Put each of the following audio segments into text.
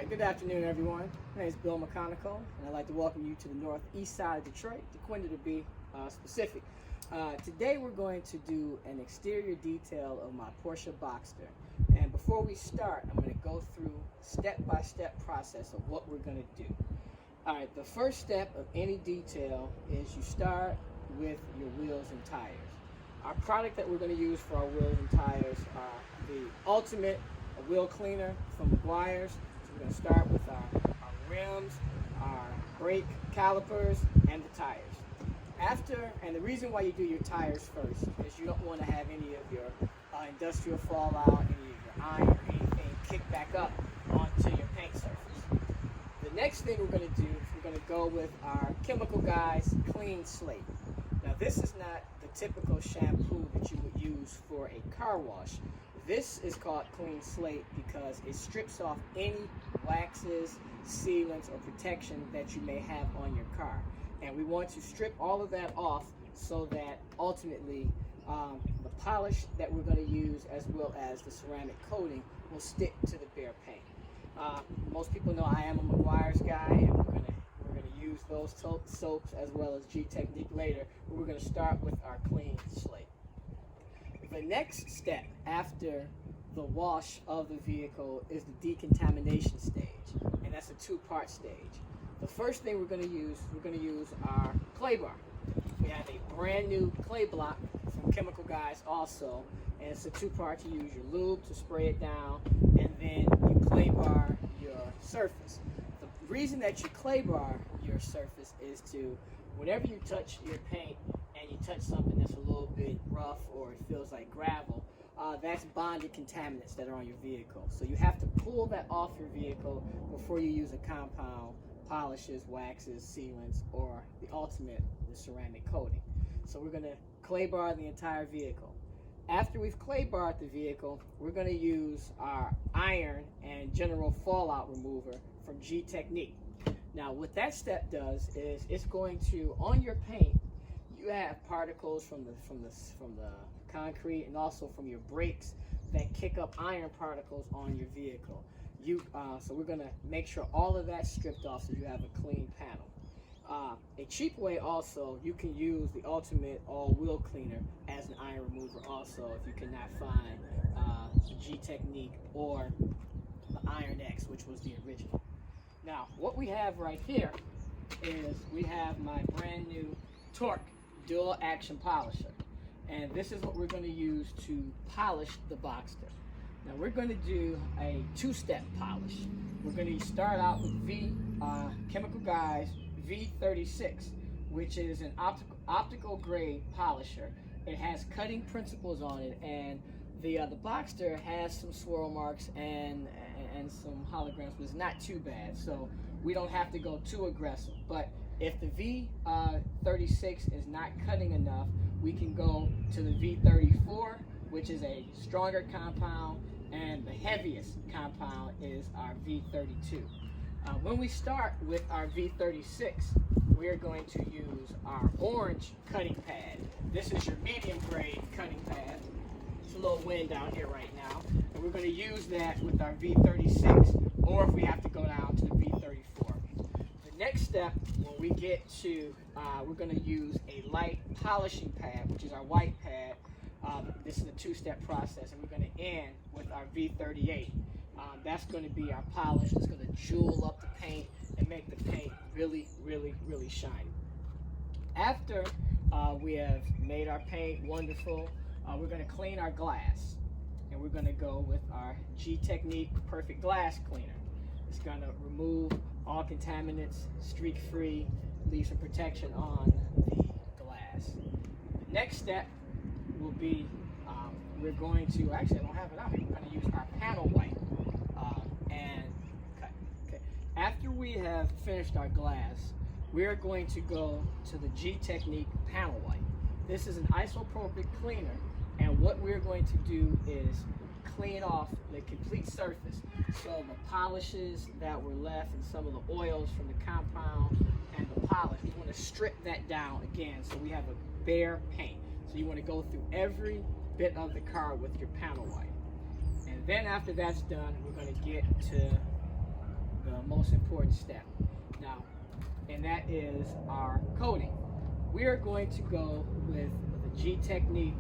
Good afternoon, everyone. My name is Bill Mechanical, and I'd like to welcome you to the northeast side of Detroit, DeQuinta to be specific. Today we're going to do an exterior detail of my Porsche Boxster. And before we start, I'm going to go through step-by-step process of what we're going to do. Alright, the first step of any detail is you start with your wheels and tires. Our product that we're going to use for our wheels and tires are the Ultimate wheel cleaner from Meguiar's. So we're going to start with our rims, our brake calipers, and the tires. And the reason why you do your tires first is you don't want to have any of your industrial fallout, any of your iron or anything kick back up onto your paint surface. The next thing we're going to do is we're going to go with our Chemical Guys Clean Slate. Now this is not the typical shampoo that you would use for a car wash. This is called Clean Slate because it strips off any waxes, sealants, or protection that you may have on your car. And we want to strip all of that off so that ultimately the polish that we're going to use as well as the ceramic coating will stick to the bare paint. Most people know I am a Meguiar's guy, and we're going to use those soaps as well as G-Technique later, but we're going to start with our Clean Slate. The next step after the wash of the vehicle is the decontamination stage, and that's a two-part stage. The first thing we're going to use our clay bar. We have a brand new clay block from Chemical Guys also, and it's a two-part. You use your lube to spray it down, and then you clay bar your surface. The reason that you clay bar your surface is to, whenever you touch your paint and you touch something that's a little bit rough or it feels like gravel, that's bonded contaminants that are on your vehicle. So you have to pull that off your vehicle before you use a compound, polishes, waxes, sealants, or the ultimate, the ceramic coating. So we're going to clay bar the entire vehicle. After we've clay barred the vehicle, we're going to use our iron and general fallout remover from G-Technique. Now what that step does is it's going to, on your paint, you have particles from the concrete and also from your brakes that kick up iron particles on your vehicle. So we're going to make sure all of that's stripped off so you have a clean panel. A cheap way also, you can use the Ultimate All-Wheel Cleaner as an iron remover also if you cannot find the G-Technique or the Iron X, which was the original. Now, what we have right here is we have my brand new Torque Dual Action Polisher. And this is what we're going to use to polish the Boxster. Now we're going to do a two-step polish. We're going to start out with Chemical Guys V36, which is an optical grade polisher. It has cutting principles on it, and the Boxster has some swirl marks and some holograms, but it's not too bad. So we don't have to go too aggressive. But if the V36 is not cutting enough, we can go to the V34, which is a stronger compound, and the heaviest compound is our V32. When we start with our V36, we're going to use our orange cutting pad. This is your medium grade cutting pad. It's a little wind down here right now. And we're going to use that with our V36, or if we have to go down to the V34. The next step, when we get to, we're going to use a light polishing pad, which is our white pad. This is a two-step process, and we're going to end with our V38. That's going to be our polish. It's going to jewel up the paint and make the paint really, really, really shiny. After we have made our paint wonderful, we're going to clean our glass, and we're going to go with our G-Technique Perfect Glass Cleaner. It's going to remove all contaminants, streak-free, leave some protection on the glass. The next step will be, we're going to, actually I don't have it out here, we're going to use our panel white and cut. Okay. After we have finished our glass, we're going to go to the G-Technique panel white. This is an isopropyl cleaner, and what we're going to do is clean off the complete surface. So the polishes that were left and some of the oils from the compound and the polish, we want to strip that down again so we have a bare paint. So you want to go through every bit of the car with your panel white. And then after that's done, we're going to get to most important step. Now, and that is our coating. We are going to go with the G Technique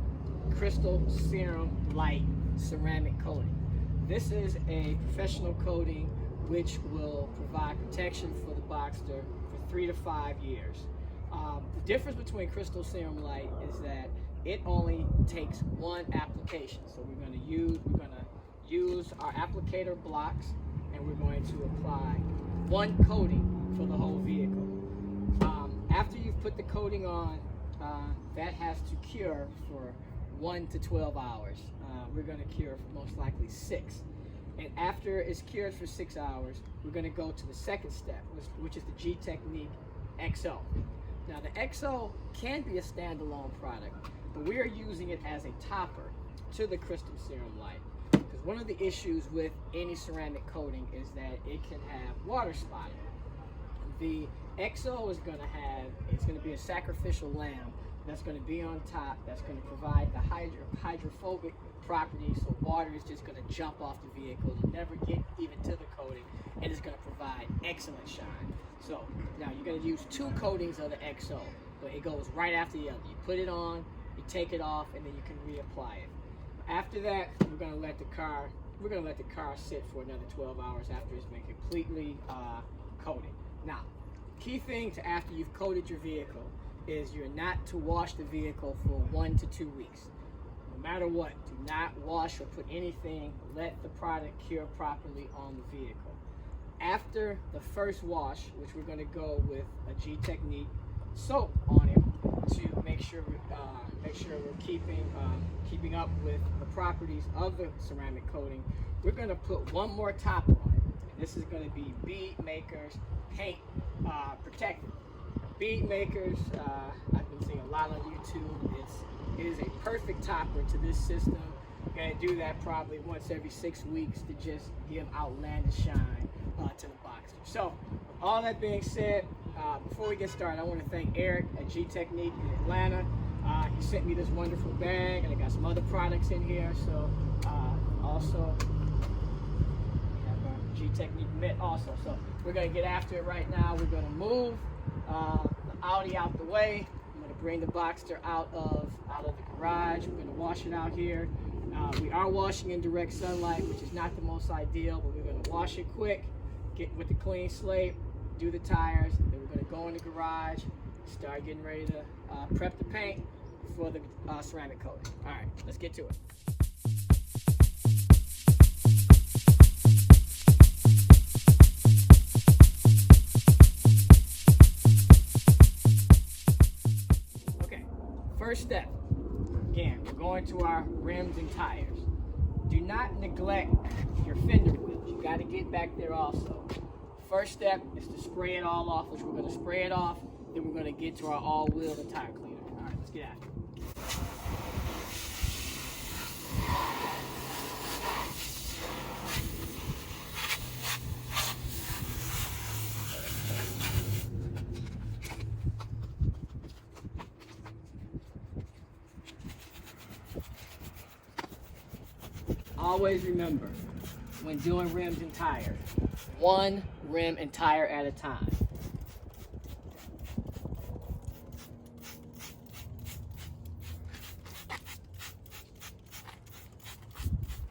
Crystal Serum Light ceramic coating. This is a professional coating which will provide protection for the Boxster for 3 to 5 years. The difference between Crystal Serum Light is that it only takes one application. So we're going to use our applicator blocks, and we're going to apply one coating for the whole vehicle. After you've put the coating on, that has to cure for 1 to 12 hours. We're going to cure for most likely 6. And after it's cured for 6 hours, we're going to go to the second step, which is the G Technique XO. Now the XO can be a standalone product, but we are using it as a topper to the Crystal Serum Light. Because one of the issues with any ceramic coating is that it can have water spotting. The XO is going to be a sacrificial lamb that's going to be on top, that's going to provide the hydrophobic properties, so water is just going to jump off the vehicle and never get even to the coating, and it's going to provide excellent shine. So now you're going to use 2 coatings of the XO, but it goes right after the other. You put it on, you take it off, and then you can reapply it. After that, we're going to let the car sit for another 12 hours after it's been completely coated. Now, key thing to after you've coated your vehicle is you're not to wash the vehicle for 1 to 2 weeks. No matter what, do not wash or put anything. Let the product cure properly on the vehicle. After the first wash, which we're going to go with a G Technique soap on it to make sure we're keeping up with the properties of the ceramic coating, we're going to put one more topper on it. And this is going to be Bead Makers Paint Protectant. Bead Makers, I've been seeing a lot on YouTube. It is a perfect topper to this system. You're going to do that probably once every 6 weeks to just give outlandish shine to the Boxster. So, with all that being said, before we get started, I want to thank Eric at G Technique in Atlanta. He sent me this wonderful bag, and I got some other products in here. So, also, we have our G Technique mitt also. So, we're going to get after it right now. We're going to move the Audi out the way. I'm going to bring the Boxster out of the garage. We're going to wash it out here. We are washing in direct sunlight, which is not the most ideal, but we're going to wash it quick, get with the clean slate, do the tires, then we're going to go in the garage, start getting ready to prep the paint for the ceramic coating. All right, let's get to it. Okay, first step. Again, we're going to our rims and tires. Do not neglect your fender wheels. You got to get back there also. First step is to spray it all off, which we're going to spray it off. Then we're going to get to our all-wheel and tire cleaner. All right, let's get at it. Always remember, when doing rims and tires, one rim and tire at a time.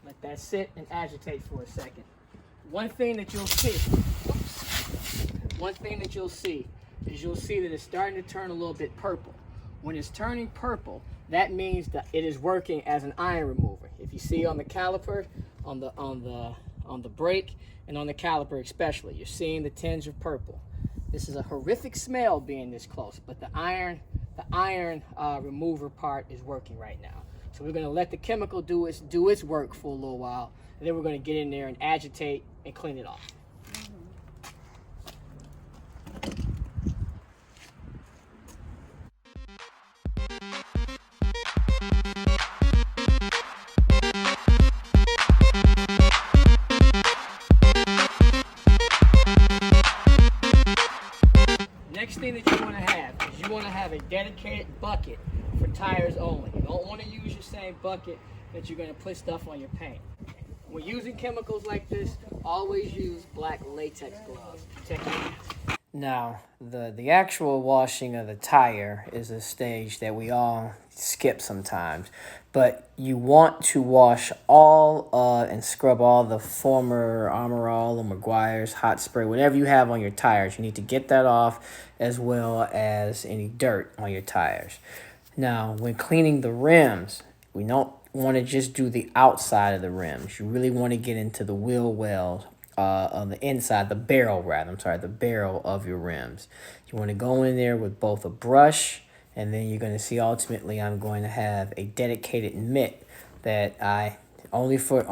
Let that sit and agitate for a second. One thing that you'll see is you'll see that it's starting to turn a little bit purple. When it's turning purple, that means that it is working as an iron remover. If you see on the caliper, on the brake, and on the caliper especially, you're seeing the tinge of purple. This is a horrific smell being this close, but the iron remover part is working right now. So we're going to let the chemical do its work for a little while, and then we're going to get in there and agitate and clean it off. Next thing that you want to have is you want to have a dedicated bucket for tires only. You don't want to use your same bucket that you're going to put stuff on your paint. When using chemicals like this, always use black latex gloves to protect your hands. Now, the actual washing of the tire is a stage that we all skip sometimes. But you want to wash all and scrub all the former Armor All or Meguiar's hot spray, whatever you have on your tires. You need to get that off, as well as any dirt on your tires. Now, when cleaning the rims, we don't want to just do the outside of the rims. You really want to get into the wheel wells on the inside, the barrel of your rims. You want to go in there with both a brush, and then you're going to see ultimately I'm going to have a dedicated mitt that only for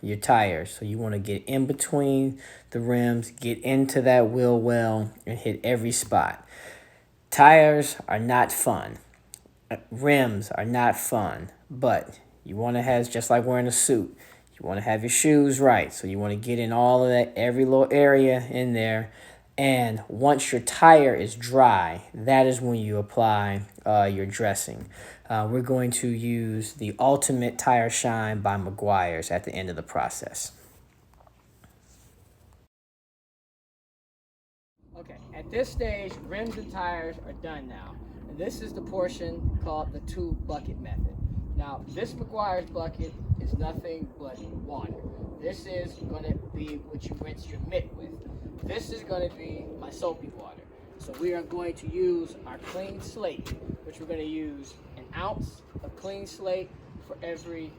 your tires. So you want to get in between the rims, get into that wheel well, and hit every spot. Tires are not fun. Rims are not fun, but you want to have, just like wearing a suit, you want to have your shoes right. So you want to get in all of that, every little area in there. And once your tire is dry, that is when you apply your dressing. We're going to use the Ultimate Tire Shine by Meguiar's at the end of the process. Okay, at this stage, rims and tires are done now. And this is the portion called the 2-bucket method. Now, this Meguiar's bucket is nothing but water. This is going to be what you rinse your mitt with. This is going to be my soapy water. So we are going to use our clean slate, which we're going to use an ounce of clean slate for every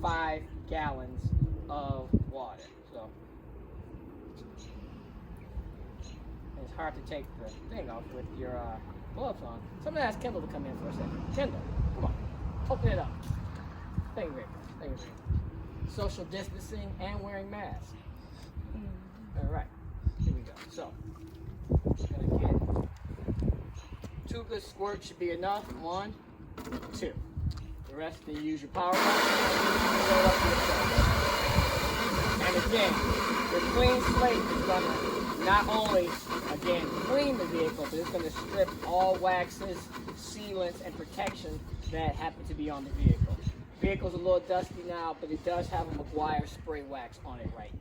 5 gallons of water. So it's hard to take the thing off with your gloves on. Somebody ask Kendall to come in for a second. Kendall, come on. Open it up. Thank you very much. Thank you very much. Social distancing and wearing masks. All right. Here we go. So, we're going to get 2 good squirts should be enough. 1, 2. The rest, then you use your power wash. And again, your clean slate is going to not only, again, clean the vehicle, but it's going to strip all waxes, sealants, and protection that happen to be on the vehicle. The vehicle's a little dusty now, but it does have a Meguiar spray wax on it right now.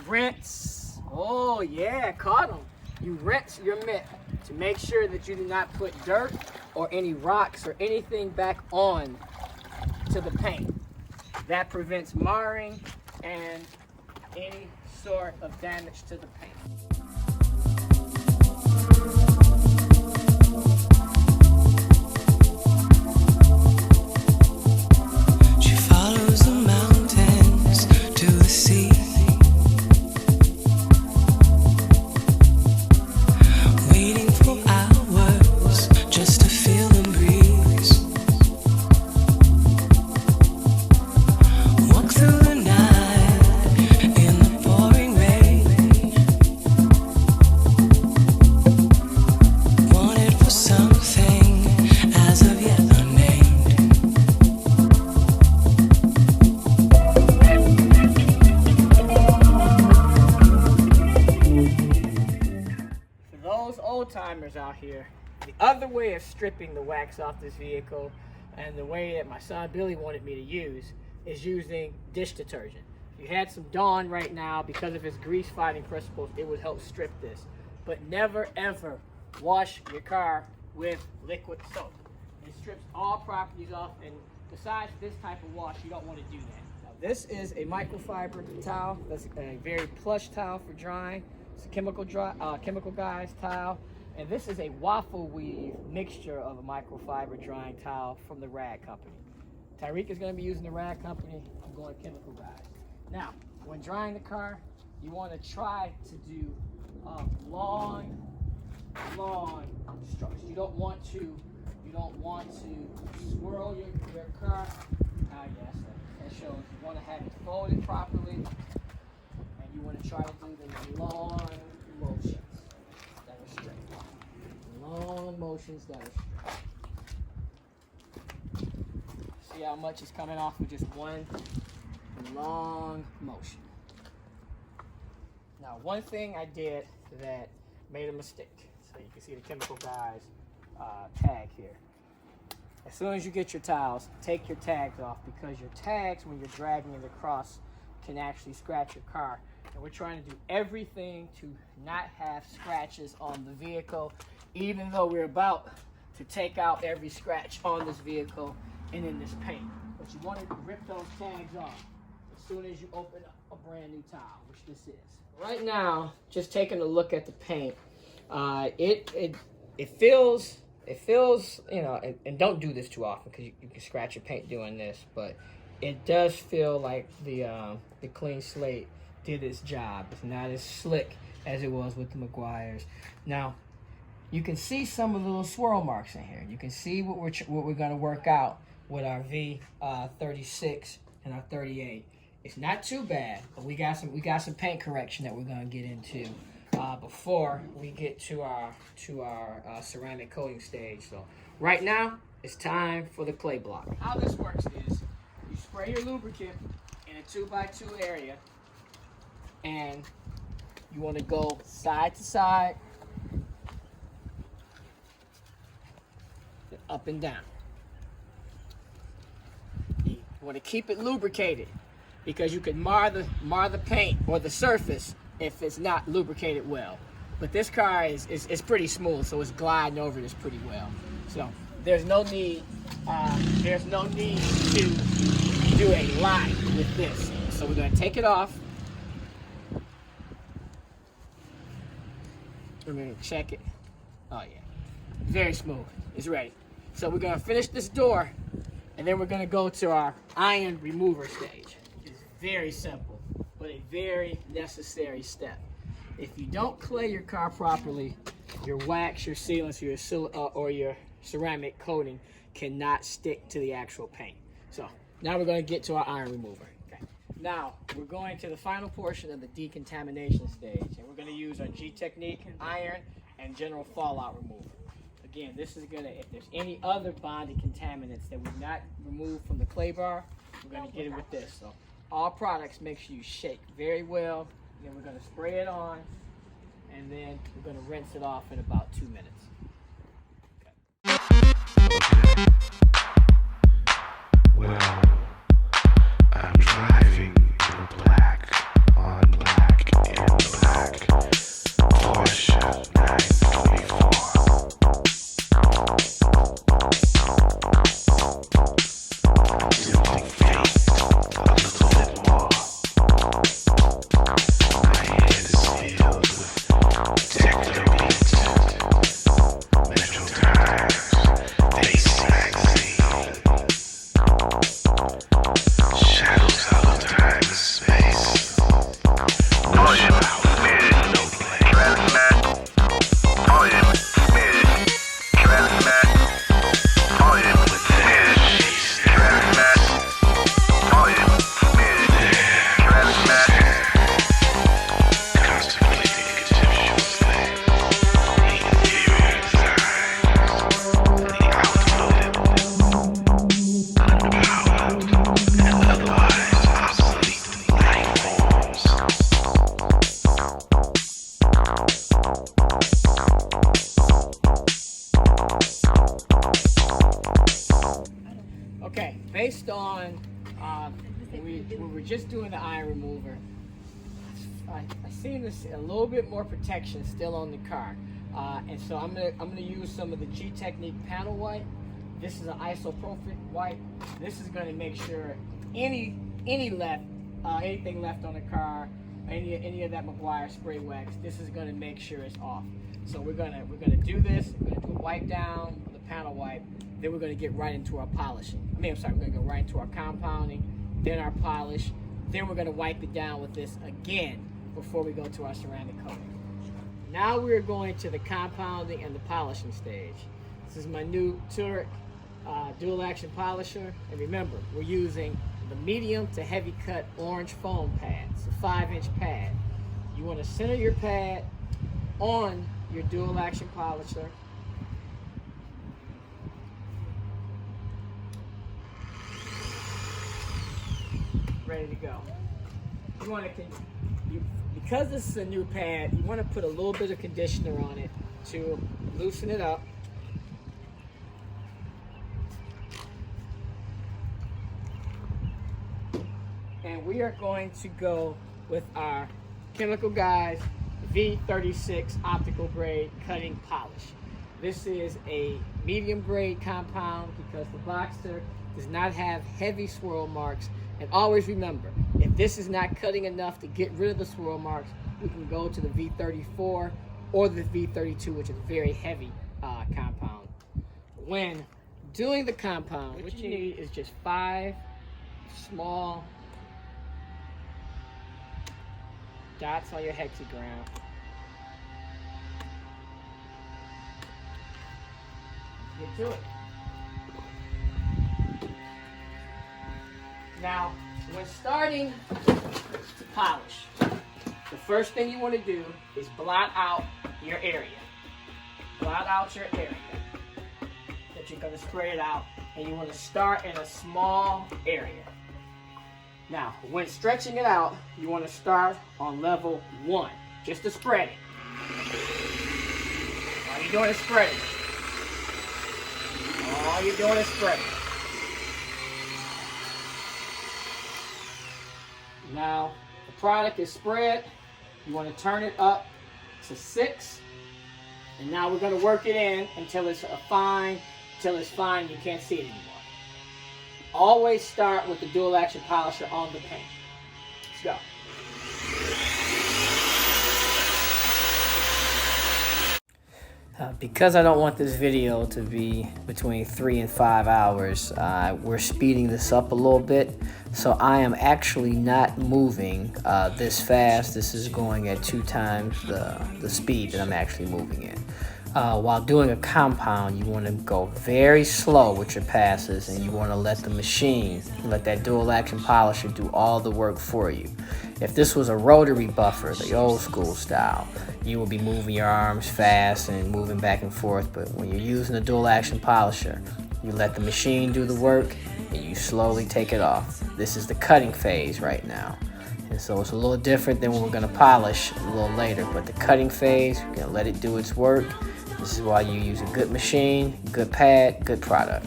Rinse. Oh yeah, caught them. You rinse your mitt to make sure that you do not put dirt or any rocks or anything back on to the paint. That prevents marring and any sort of damage to the paint. She follows the mountains to the sea. Timers out here, the other way of stripping the wax off this vehicle, and the way that my son Billy wanted me to use, is using dish detergent. If you had some Dawn right now, because of its grease fighting principles, it would help strip this. But never ever wash your car with liquid soap. It strips all properties off, and besides this type of wash, you don't want to do that. Now, this is a microfiber towel. That's a very plush towel for drying. It's a chemical guys towel. And this is a waffle weave mixture of a microfiber drying towel from the Rag Company. Tyreek is going to be using the Rag Company. I'm going Chemical Guys. Now, when drying the car, you want to try to do long strokes. You don't want to swirl your car. Yes, that shows. You want to have it folded properly, and you want to try to do the long motions that are straight. Long motions that are straight. See how much is coming off with just one long motion. Now, one thing I did that made a mistake. So you can see the chemical guy's tag here. As soon as you get your towels, take your tags off, because your tags, when you're dragging it across, can actually scratch your car. And we're trying to do everything to not have scratches on the vehicle, even though we're about to take out every scratch on this vehicle and in this paint. But you want to rip those tags off as soon as you open up a brand new towel, which this is. Right now, just taking a look at the paint, it feels, you know, and don't do this too often because you can scratch your paint doing this, but it does feel like the clean slate did its job. It's not as slick as it was with the Meguiar's. Now, you can see some of the little swirl marks in here. You can see what we're going to work out with our V36 and our 38. It's not too bad, but we got some paint correction that we're going to get into before we get to our ceramic coating stage. So right now, it's time for the clay block. How this works is you spray your lubricant in a 2x2 area, and you want to go side to side, up and down. You want to keep it lubricated, because you can mar the paint or the surface if it's not lubricated well. But this car is pretty smooth, so it's gliding over this pretty well. So there's no need to do a lot with this. So we're going to take it off. We're going to check it. Oh yeah, very smooth. It's ready. So we're going to finish this door, and then we're going to go to our iron remover stage. It's very simple, but a very necessary step. If you don't clay your car properly, your wax, your sealants, or your ceramic coating cannot stick to the actual paint. So now we're going to get to our iron remover. Okay. Now we're going to the final portion of the decontamination stage, and we're going to use our G Technique iron and general fallout remover. Again, this is going to, if there's any other bonded contaminants that we've not removed from the clay bar, we're going to get it with this. So all products, make sure you shake very well. Then we're going to spray it on, and then we're going to rinse it off in about 2 minutes. Okay. Well, I'm driving in a black, on black, in black Porsche 924. Dipping faith a little bit more. My head is filled with techno beats, Metro Times, Face Magazine, shadows all the time in space. No shout, no play. Okay, based on we were just doing the iron remover, I seen this a little bit more protection still on the car, and so I'm gonna use some of the G Technique panel wipe. This is an isopropyl wipe. This is gonna make sure anything left on the car, any of that Meguiar spray wax, this is gonna make sure it's off. So we're gonna do this. We're gonna do a wipe down of the panel wipe. Then we're gonna get right into our polishing. We're gonna go right into our compounding, then our polish, Then we're going to wipe it down with this again before we go to our ceramic coating. Now we're going to the compounding and the polishing stage. This is my new Turek dual action polisher. And remember, we're using the medium to heavy cut orange foam pad. It's a 5-inch pad. You want to center your pad on your dual action polisher. Ready to go. You want to, because this is a new pad, you want to put a little bit of conditioner on it to loosen it up. And we are going to go with our Chemical Guys V36 optical grade cutting polish. This is a medium grade compound because the Boxster does not have heavy swirl marks. And always remember, if this is not cutting enough to get rid of the swirl marks, we can go to the V34 or the V32, which is a very heavy compound. When doing the compound, what you need is just 5 small dots on your hexagram. Get to it. Now, when starting to polish, the first thing you want to do is blot out your area. Blot out your area that you're going to spray it out, and you want to start in a small area. Now, when stretching it out, you want to start on level 1, just to spread it. All you're doing is spreading it. All you're doing is spreading it. Now, the product is spread. You want to turn it up to 6. And now we're going to work it in until it's fine, and you can't see it anymore. Always start with the dual action polisher on the paint. Let's go. Because I don't want this video to be between 3 and 5 hours, we're speeding this up a little bit. So I am actually not moving this fast. This is going at 2 times the speed that I'm actually moving in. While doing a compound, you want to go very slow with your passes, and you want to let the machine, let that dual action polisher do all the work for you. If this was a rotary buffer, the old school style, you will be moving your arms fast and moving back and forth. But when you're using a dual action polisher, you let the machine do the work and you slowly take it off. This is the cutting phase right now. And so it's a little different than when we're going to polish a little later. But the cutting phase, you're going to let it do its work. This is why you use a good machine, good pad, good product.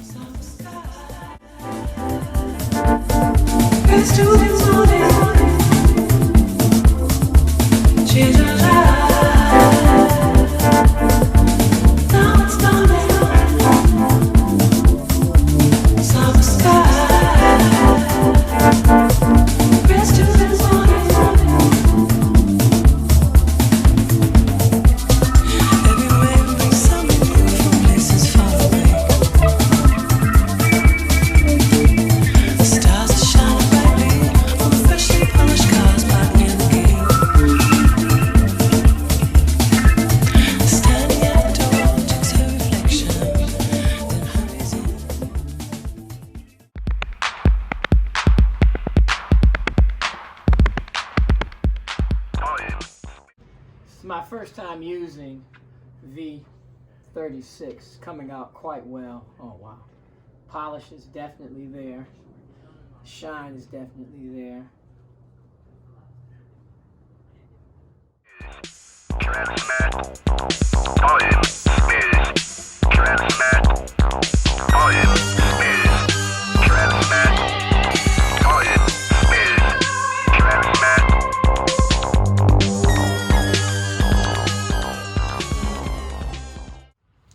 It's my first time using V36. It's coming out quite well. Oh wow. Polish is definitely there. Shine is definitely there.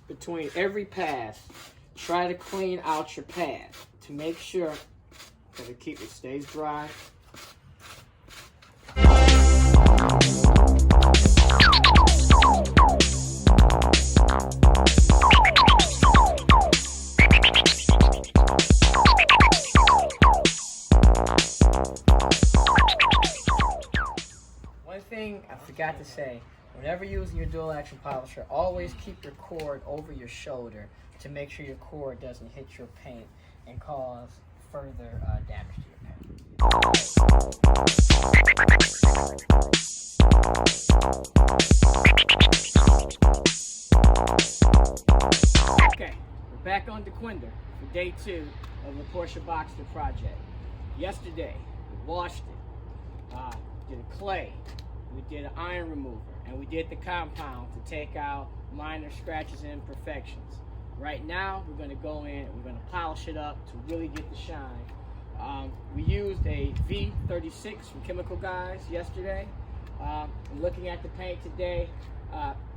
Between every pass, try to clean out your pad to make sure that it stays dry. forgot to say, whenever using your dual action polisher, always keep your cord over your shoulder to make sure your cord doesn't hit your paint and cause further damage to your paint. Okay, we're back on DeQuinder for day 2 of the Porsche Boxster project. Yesterday, we washed it, did a clay, we did an iron remover, and we did the compound to take out minor scratches and imperfections. Right now, we're going to go in and we're going to polish it up to really get the shine. We used a V36 from Chemical Guys yesterday. Looking at the paint today,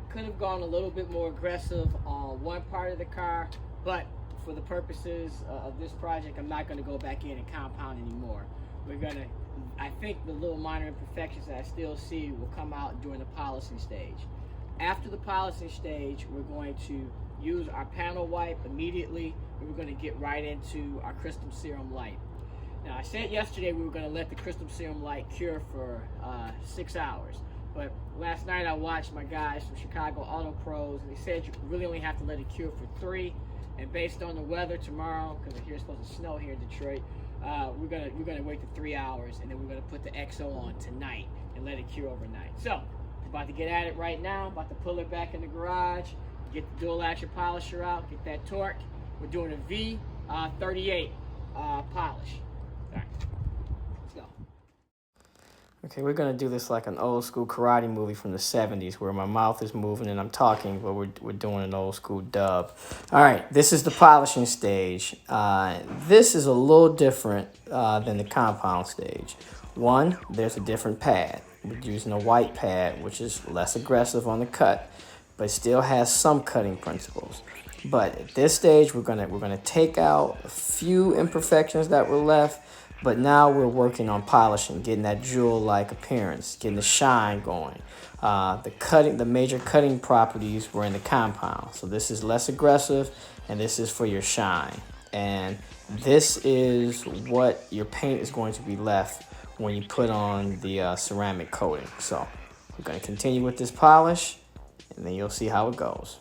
could have gone a little bit more aggressive on one part of the car, but for the purposes of this project, I'm not going to go back in and compound anymore. I think the little minor imperfections that I still see will come out during the polishing stage. After the polishing stage, we're going to use our panel wipe immediately, and we're going to get right into our Crystal Serum Light. Now, I said yesterday we were going to let the Crystal Serum Light cure for 6 hours, but last night I watched my guys from Chicago Auto Pros, and they said you really only have to let it cure for 3. And based on the weather tomorrow, because I hear it's supposed to snow here in Detroit, we're gonna wait the 3 hours, and then we're gonna put the XO on tonight and let it cure overnight. So, we're about to get at it right now. About to pull it back in the garage, get the dual action polisher out, get that torque. We're doing a V38 polish. All right, let's go. Okay, we're gonna do this like an old school karate movie from the 70s where my mouth is moving and I'm talking, but we're doing an old school dub. All right, this is the polishing stage. This is a little different than the compound stage. One, there's a different pad. We're using a white pad, which is less aggressive on the cut, but still has some cutting principles. But at this stage, we're gonna take out a few imperfections that were left. But now we're working on polishing, getting that jewel-like appearance, getting the shine going. The major cutting properties were in the compound. So this is less aggressive, and this is for your shine. And this is what your paint is going to be left when you put on the ceramic coating. So we're going to continue with this polish, and then you'll see how it goes.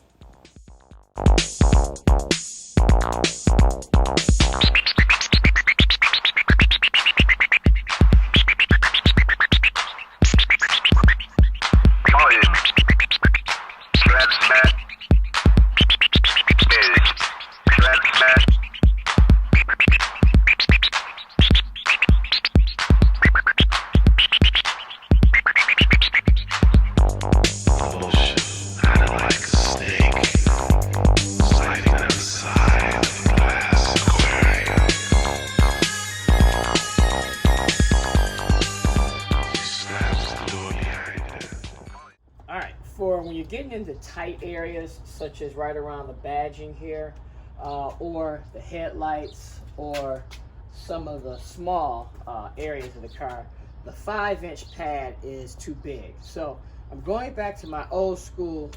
For when you're getting into tight areas, such as right around the badging here, or the headlights, or some of the small areas of the car, the 5-inch pad is too big. So I'm going back to my old school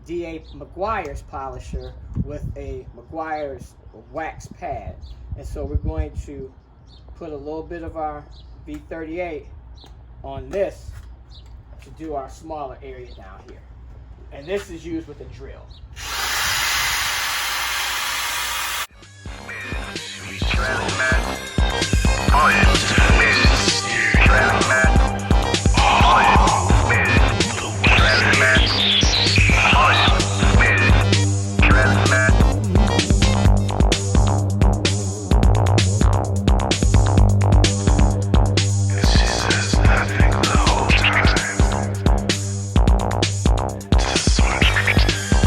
D.A. Meguiar's polisher with a Meguiar's wax pad. And so we're going to put a little bit of our V38 on this to do our smaller area down here. And this is used with a drill.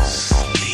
Sleep.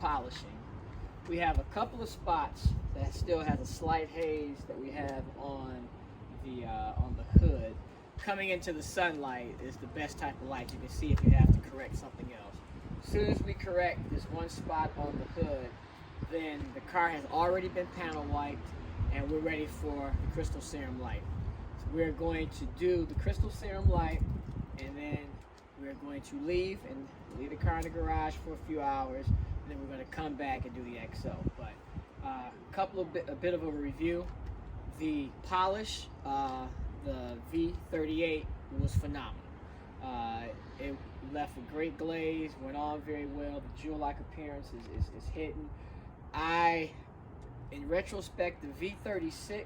polishing. We have a couple of spots that still has a slight haze that we have on the hood. Coming into the sunlight is the best type of light you can see if you have to correct something else. As soon as we correct this one spot on the hood, then the car has already been panel wiped and we're ready for the crystal serum light. So we're going to do the crystal serum light, and then we're going to leave the car in the garage for a few hours, and then we're going to come back and do the XO. But a bit of a review. The polish, the V38 was phenomenal. It left a great glaze, went on very well. The jewel-like appearance is hidden. In retrospect, the V36,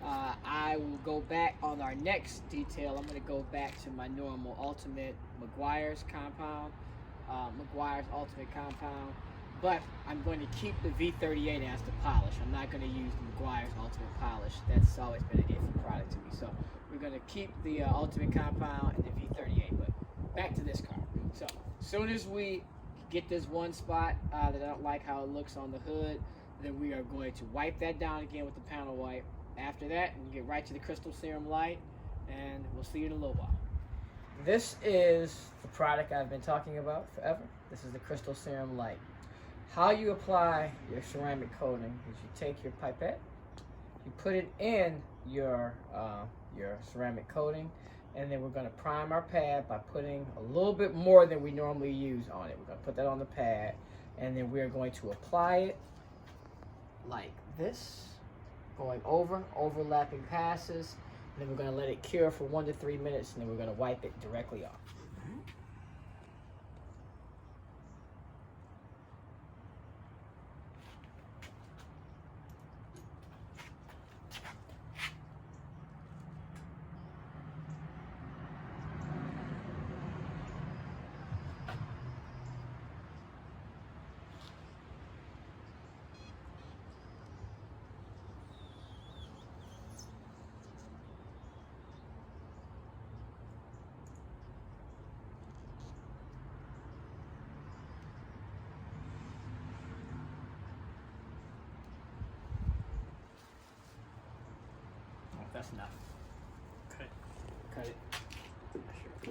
I will go back on our next detail. I'm going to go back to my normal Ultimate Meguiar's compound, Meguiar's Ultimate compound, but I'm going to keep the V38 as the polish. I'm not going to use the Meguiar's Ultimate polish. That's always been an iffy product to me. So we're going to keep the Ultimate compound and the V38, but back to this car. So as soon as we get this one spot that I don't like how it looks on the hood, then we are going to wipe that down again with the panel wipe. After that, we'll get right to the crystal serum light, and we'll see you in a little while. This is the product I've been talking about forever. This is the crystal serum light. How you apply your ceramic coating is you take your pipette, you put it in your ceramic coating, and then we're going to prime our pad by putting a little bit more than we normally use on it. We're going to put that on the pad, and then we're going to apply it like this, going over, overlapping passes, and then we're going to let it cure for 1 to 3 minutes, and then we're going to wipe it directly off. That's enough. Cut it. Cut it. Sure.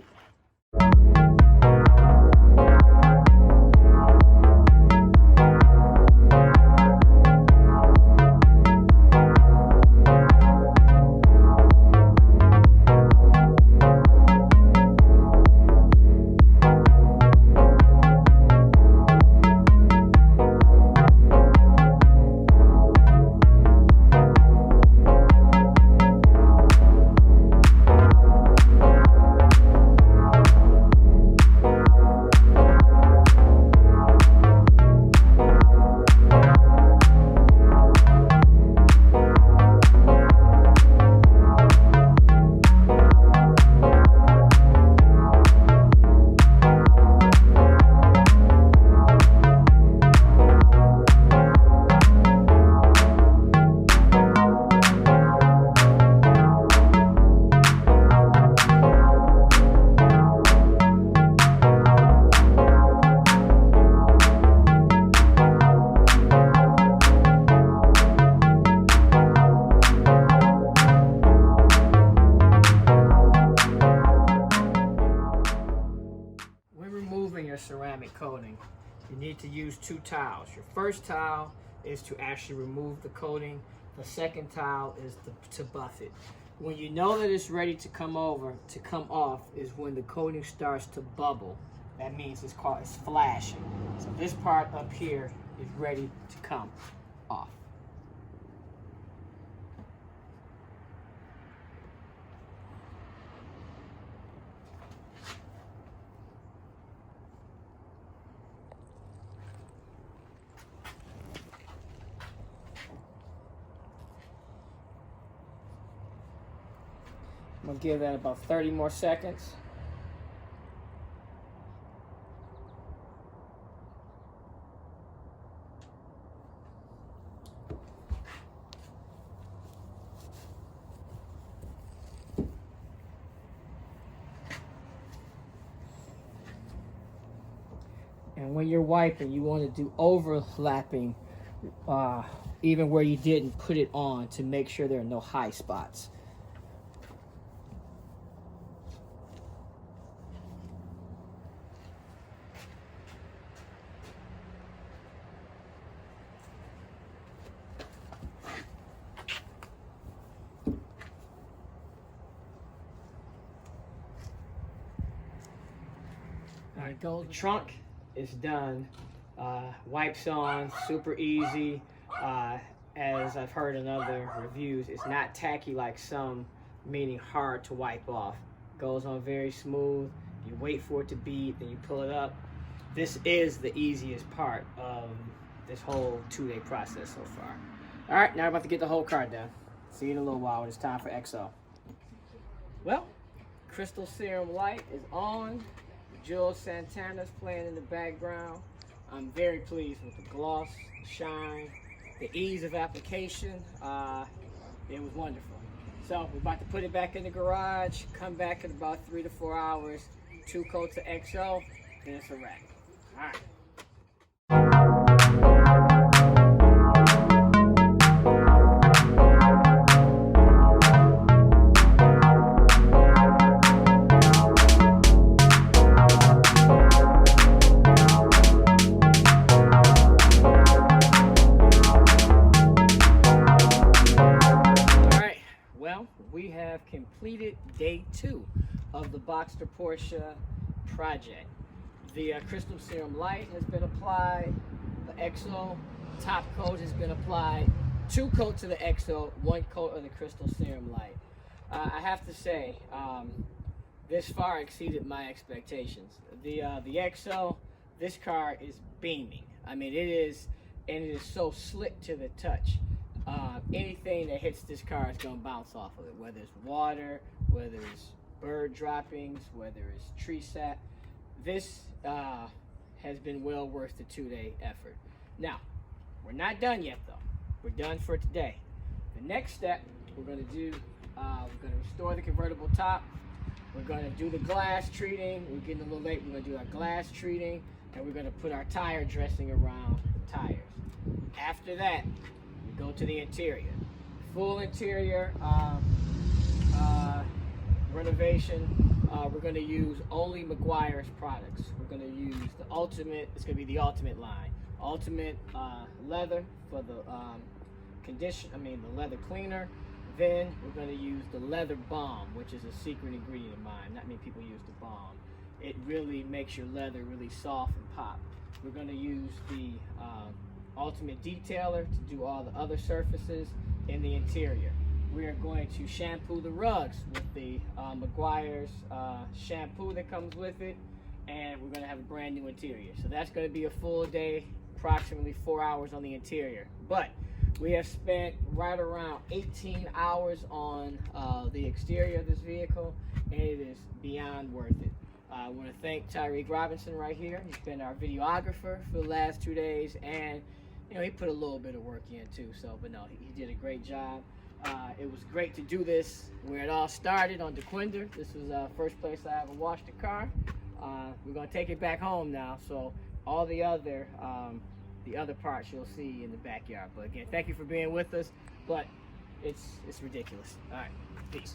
Ceramic coating, you need to use 2 towels. Your first towel is to actually remove the coating. The second towel is to buff it. When you know that it's ready to come off is when the coating starts to bubble. That means it's flashing. So this part up here is ready to come off. I'm gonna give that about 30 more seconds. And when you're wiping, you want to do overlapping, even where you didn't put it on, to make sure there are no high spots. All right, the trunk is done. Wipes on, super easy. As I've heard in other reviews, it's not tacky like some, meaning hard to wipe off. Goes on very smooth. You wait for it to beat, then you pull it up. This is the easiest part of this whole 2-day process so far. All right, now I'm about to get the whole car done. See you in a little while when it's time for XO. Well, Crystal Serum Light is on. Jules Santana's playing in the background. I'm very pleased with the gloss, the shine, the ease of application. It was wonderful. So we're about to put it back in the garage, come back in about 3 to 4 hours, 2 coats of XO, and it's a wrap. All right. We have completed day 2 of the Boxster Porsche project. The Crystal Serum Light has been applied, the XO top coat has been applied, 2 coats of the XO, 1 coat of the Crystal Serum Light. I have to say, this far exceeded my expectations. The XO, this car is beaming. I mean, it is, and it is so slick to the touch. Anything that hits this car is going to bounce off of it, whether it's water, whether it's bird droppings, whether it's tree sap. This has been well worth the 2-day effort. Now, we're not done yet though. We're done for today. The next step we're going to do, we're going to restore the convertible top. We're going to do the glass treating. We're getting a little late. We're going to do our glass treating, and we're going to put our tire dressing around the tires. After that, go to the interior. Full interior renovation. We're going to use only Meguiar's products. We're going to use the ultimate, it's going to be the ultimate line. Ultimate leather for the the leather cleaner. Then we're going to use the leather balm, which is a secret ingredient of mine. Not many people use the balm. It really makes your leather really soft and pop. We're going to use the ultimate detailer to do all the other surfaces in the interior. We are going to shampoo the rugs with the Meguiar's shampoo that comes with it, and we're going to have a brand new interior. So that's going to be a full day, approximately 4 hours on the interior. But we have spent right around 18 hours on the exterior of this vehicle, and it is beyond worth it. I want to thank Tyreek Robinson right here. He's been our videographer for the last 2 days, and you know, he put a little bit of work in too. So, but no, he did a great job. It was great to do this where it all started, on Dequinder. This was the first place I ever washed a car. We're gonna take it back home now, so all the other parts you'll see in the backyard. But again, thank you for being with us. But it's ridiculous. All right, peace.